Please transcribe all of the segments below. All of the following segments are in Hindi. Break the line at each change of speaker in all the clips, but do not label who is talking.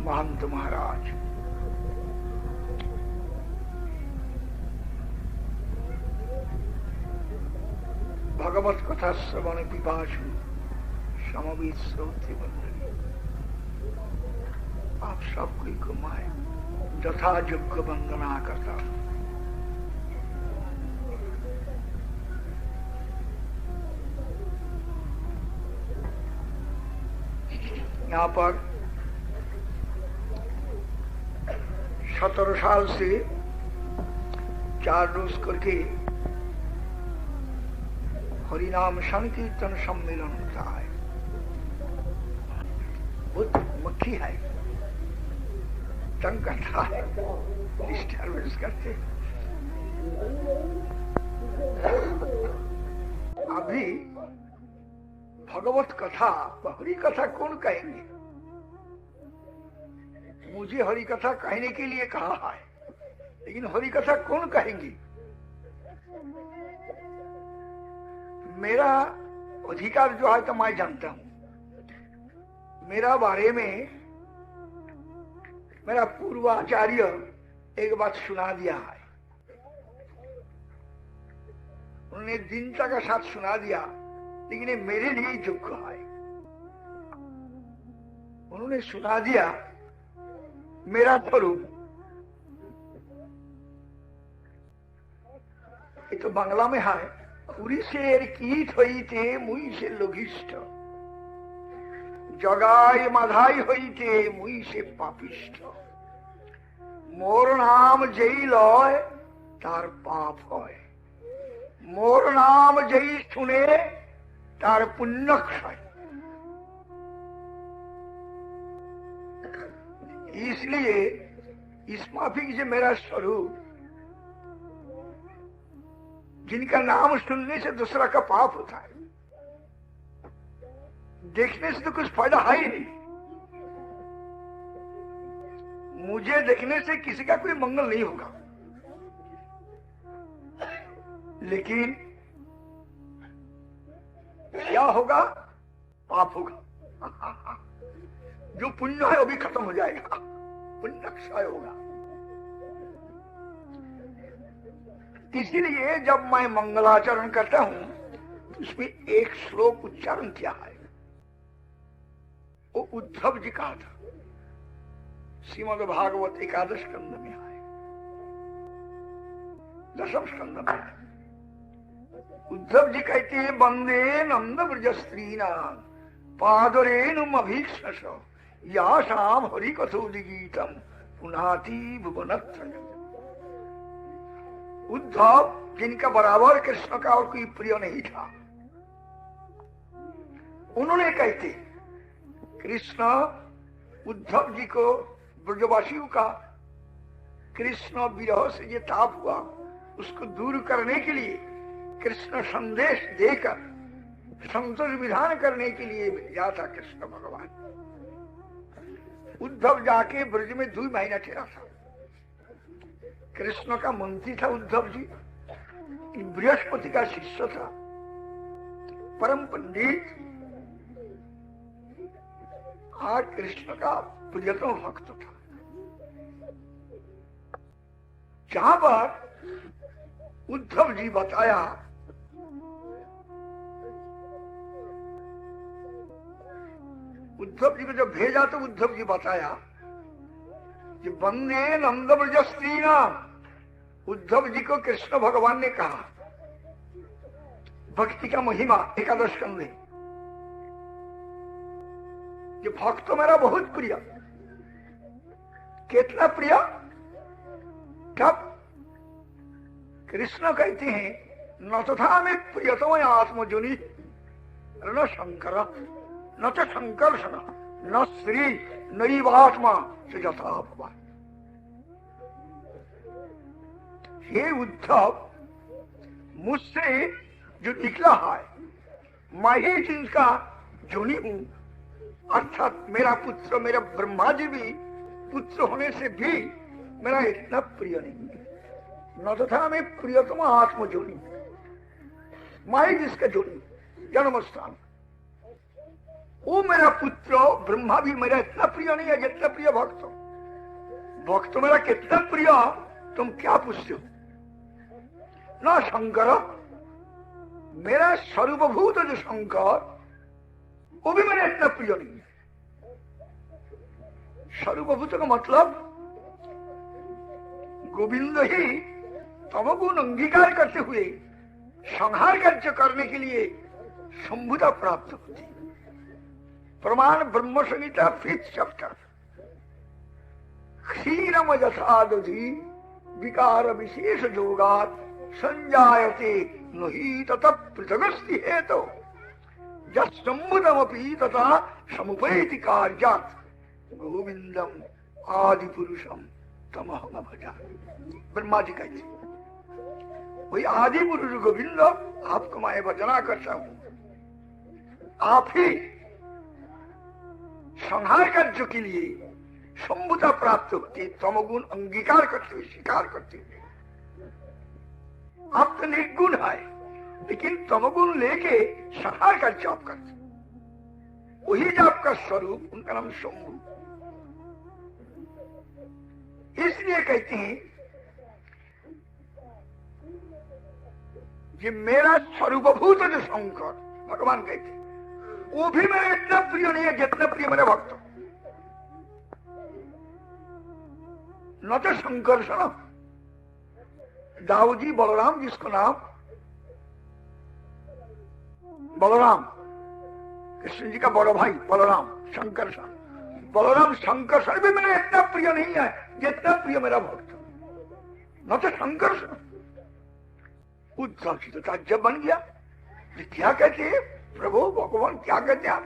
महंत महाराज भगवत कथा श्रवण पिपाशु समवेत श्रोत्री मंडली, आप सबकी को मैं यथा योग्य वंदना करता हूं। यहाँ पर 17 साल से 4 रोज करके हरिनाम संकीर्तन सम्मेलन होता है। बहुत मक्खी है, तंग करता है, डिस्टर्बेंस करते। अभी भगवत कथा, हरि कथा कौन कहेंगे? मुझे हरि कथा कहने के लिए कहा है, लेकिन हरि कथा कौन कहेंगे? मेरा अधिकार जो है तो मैं जानता हूं। मेरा बारे में मेरा पूर्वाचार्य एक बात सुना दिया है, उन्होंने दीनता का साथ सुना दिया, लेकिन ये मेरे लिए योग्य है। उन्होंने सुना दिया मेरा स्वरूप। ये तो बांग्ला में है, पुरुषेर कीट हईते मुई से लोगिष्ठ, जगाय माधाई हईते मुई से पापिष्ठ, मोर नाम जेई लय तार पाप है, मोर नाम जेई सुने तार पुण्य क्षय। इसलिए इस माफिक से मेरा स्वरूप, जिनका नाम सुनने से दूसरा का पाप होता है, देखने से तो कुछ फायदा है ही नहीं। मुझे देखने से किसी का कोई मंगल नहीं होगा, लेकिन क्या होगा? पाप होगा। जो पुण्य है वो भी खत्म हो जाएगा, पुण्य क्षय होगा। इसीलिए जब मैं मंगलाचरण करता हूं, उसमें एक श्लोक उच्चारण किया है, वो उद्धव जी का था, श्रीमद् भागवत एकादश स्कंद में है, 10वें स्कंद में है। उद्धव जी कहते हैं, वंदे नंद ब्रज स्त्रीणाम पादरेणुम अभीक्षस यासाम हरि कथोदिगीतम पुनाति भुवनत्रयम्। उद्धव, जिनका बराबर कृष्ण का और कोई प्रिय नहीं था, उन्होंने कहते कृष्ण, उद्धव जी को ब्रजवासियों का कृष्ण विरह से ये ताप हुआ, उसको दूर करने के लिए कृष्ण संदेश देकर संतोष विधान करने के लिए भेजा था कृष्ण भगवान। उद्धव जाके ब्रज में 2 महीना ठहरा था। कृष्ण का मंत्री था उद्धव जी, बृहस्पति का शिष्य था, परम पंडित, आज कृष्ण का प्रियतम भक्त था। जहां पर उद्धव जी बताया, उद्धव जी को जब भेजा तो उद्धव जी बताया कि वंदे नंद ब्रज स्त्रीणाम। उद्धव जी को कृष्ण भगवान ने कहा, भक्ति का महिमा एकादश स्कंद में, ये भक्त तो मेरा बहुत प्रिय। कितना प्रिय? कब? कृष्ण कहते हैं, न तथा में प्रियतम आत्मजोनि न शंकर न च संकर्षण न स्त्री नैवात्मा से यथा भवान। हे उद्धव, मुझसे जो निकला है, मैं ही जिनका जोनी हूं, अर्थात मेरा पुत्र, मेरा ब्रह्मा जी भी पुत्र होने से भी मेरा इतना प्रिय नहीं है। न तो था मैं प्रियतम आत्मजोनी, माई जिसका जोनी जन्म स्थान, वो मेरा पुत्र ब्रह्मा भी मेरा इतना प्रिय नहीं है जितना प्रिय भक्त। भक्त मेरा कितना प्रिय तुम क्या पूछते हो? न शंकर, मेरा सर्वभूत जो शंकर वो भी मेरा इतना प्रिय नहीं है। सर्वभूत का मतलब गोविंद ही तमगुण अंगीकार करते हुए संहार कार्य करने के लिए संभुता प्राप्त होती। प्रमाण ब्रह्म संहिता 5th चैप्टर। क्षीरम यथा दधि विकार विशेष जोगात संजायते नहि तत पृथगस्ति हेतु जम्बुदमपि तथा समुपैति कार्यात् गोविंदम आदि पुरुषम तमहम भजामि। ब्रह्मा जी कहते वही आदि पुरुष गोविंद आपको मैं भजना करता हूं। आप ही संहार कार्य के लिए संभुता प्राप्त होती, तमगुण अंगीकार करते हुए, स्वीकार करते हुए। आप तो निर्गुण है, लेकिन तमगुण लेके संहार कार्य आप करते, वही जो आपका स्वरूप, उनका नाम शंभु। इसलिए कहते हैं कि मेरा सर्वभूत जो शंकर, भगवान कहते हैं, वो भी मेरा इतना प्रिय नहीं है जितना प्रिय मेरे भक्त। न तो शंकर्षण, दाऊजी बलराम जिसको नाम बलराम, कृष्ण जी का बड़ा भाई बलराम, शंकर्षण, बलराम शंकर्षण भी मेरा इतना प्रिय नहीं है जितना प्रिय मेरा भक्त। न तो शंकर्षण। उद्धव जी तो ताज्जुब बन गया, क्या कहते हैं प्रभु भगवान, क्या कहते हैं आप?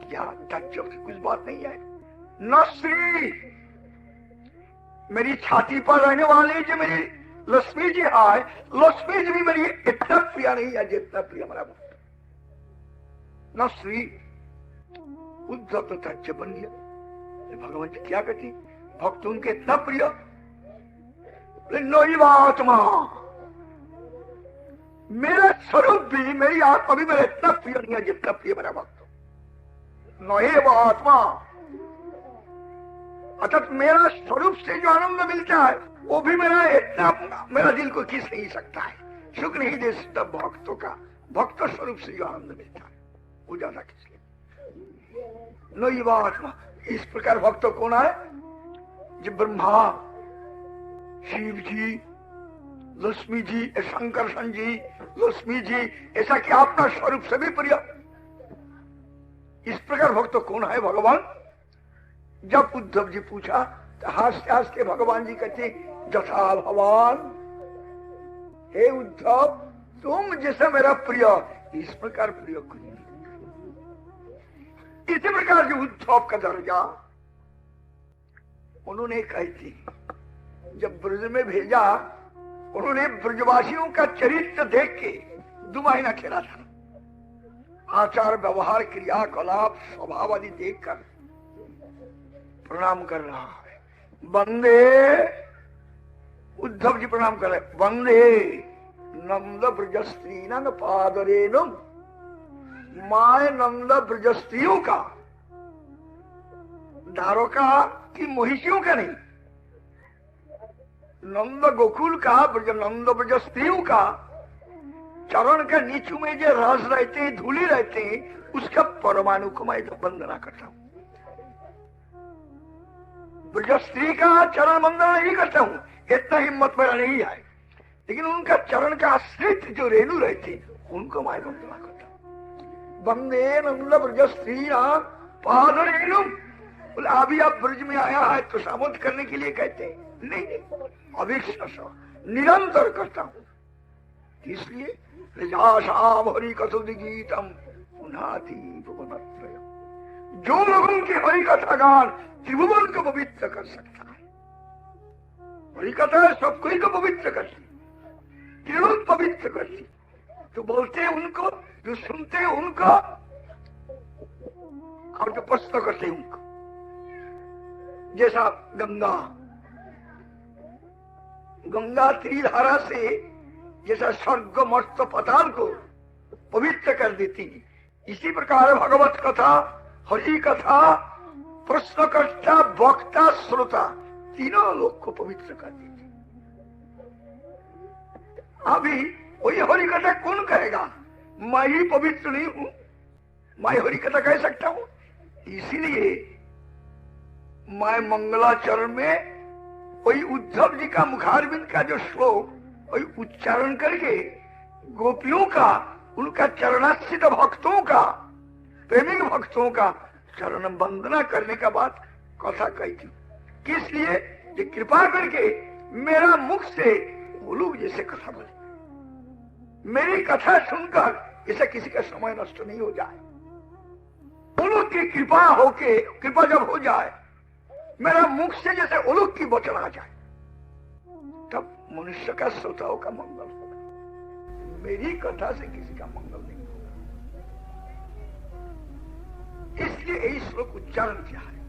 क्या ताज्जुब की कुछ बात नहीं है। न श्री, मेरी छाती पर रहने वाले जो मेरी लक्ष्मी जी आए, लक्ष्मी जी भी मेरी इतना प्रिय नहीं है जितना प्रिय मेरा भक्त। न श्री। उद्धव तो ताज्जुब बन गया, भगवान जी क्या कहती, भक्त उनके इतना प्रिय। नैवात्मा, मेरा स्वरूप भी, मेरी आत्मा भी मेरा इतना प्रिय नहीं है जितना प्रिय मेरा भक्त। नैवात्मा अर्थात मेरा स्वरूप से जो आनंद मिलता है वो भी मेरा इतना, मेरा दिल को खींच नहीं सकता है, सुख नहीं दे सकता भक्तों का। भक्त स्वरूप से जो आनंद मिलता है वो ज्यादा खींच ले। नैवात्मा, इस प्रकार भक्त कौन है? जो ब्रह्मा, शिव जी, लक्ष्मी जी, शंकरषण जी, लक्ष्मी जी, ऐसा कि अपना स्वरूप से भी प्रिय। इस प्रकार भक्त कौन है भगवान? जब उद्धव जी पूछा तो हंसते हंसते भगवान जी कहते, जथा भगवान, हे उद्धव तुम जैसा मेरा प्रिय इस प्रकार प्रिय कोई नहीं। इसी प्रकार जो उद्धव का दर्जा उन्होंने कहती, जब ब्रज में भेजा, उन्होंने ब्रजवासियों का चरित्र देख के 2 महीना खेला था। आचार व्यवहार क्रियाकलाप स्वभाव आदि देखकर प्रणाम कर रहा है। वंदे, उद्धव जी प्रणाम कर रहे, वंदे नंद ब्रजस्त्री नंद पादरेणुम, माय नंद ब्रजस्त्रियों का, द्वारका की महिषियों का नहीं, नंद गोकुल का, नंद ब्रजस्त्रियों का चरण का नीचू में जो रस रहते हैं, धूली रहते हैं, उसका परमाणु को मैं वंदना करता हूं। ब्रजस्त्री का चरण वंदना नहीं करता हूं, इतना हिम्मत मेरा नहीं है, लेकिन उनका चरण का आश्रित जो रेणु रहते उनको मैं वंदना करता हूं। वंदे नंद ब्रजस्त्री पाद रेणु। बोले अभी आप ब्रज में आया है तो सामोद करने के लिए कहते हैं, नहीं, अभिश्वास निरंतर करता हूं। इसलिए हरि कथोदिगीतम पुनाति भुवनत्रय, जो लोगों के हरि कथा गान त्रिभुवन को पवित्र कर सकता है। हरि कथा सब कोई को पवित्र करती, त्रिभुवन पवित्र करती। तो बोलते हैं उनको, जो सुनते हैं उनको और जो प्रश्न करते हैं उनको, जैसा गंगा त्रिधारा से जैसा स्वर्ग मर्त पाताल को पवित्र कर देती है, इसी प्रकार भगवत कथा, हरि कथा, प्रश्नकर्ता, वक्ता, श्रोता तीनों लोग को पवित्र कर देती। अभी वही हरि कथा कौन कहेगा? मैं ही पवित्र नहीं हूं, मैं हरि कथा कह सकता हूं? इसीलिए मैं मंगलाचरण में वही उद्धव जी का मुखारविंद का जो श्लोक वही उच्चारण करके गोपियों का, उनका चरणाश्रित भक्तों का, प्रेमिक भक्तों का चरण वंदना करने का बाद कथा कहती। किस लिए? कि कृपा करके मेरा मुख से वो लोग जैसे कथा बोले, मेरी कथा सुनकर इसे किसी का समय नष्ट नहीं हो जाए। उलोक की कृपा होके, कृपा जब हो जाए, मेरा मुख से जैसे उलोक की वचन आ जाए, तब मनुष्य का, श्रोताओं का मंगल होगा। मेरी कथा से किसी का मंगल नहीं होगा। इसलिए यही श्लोक उच्चारण किया है।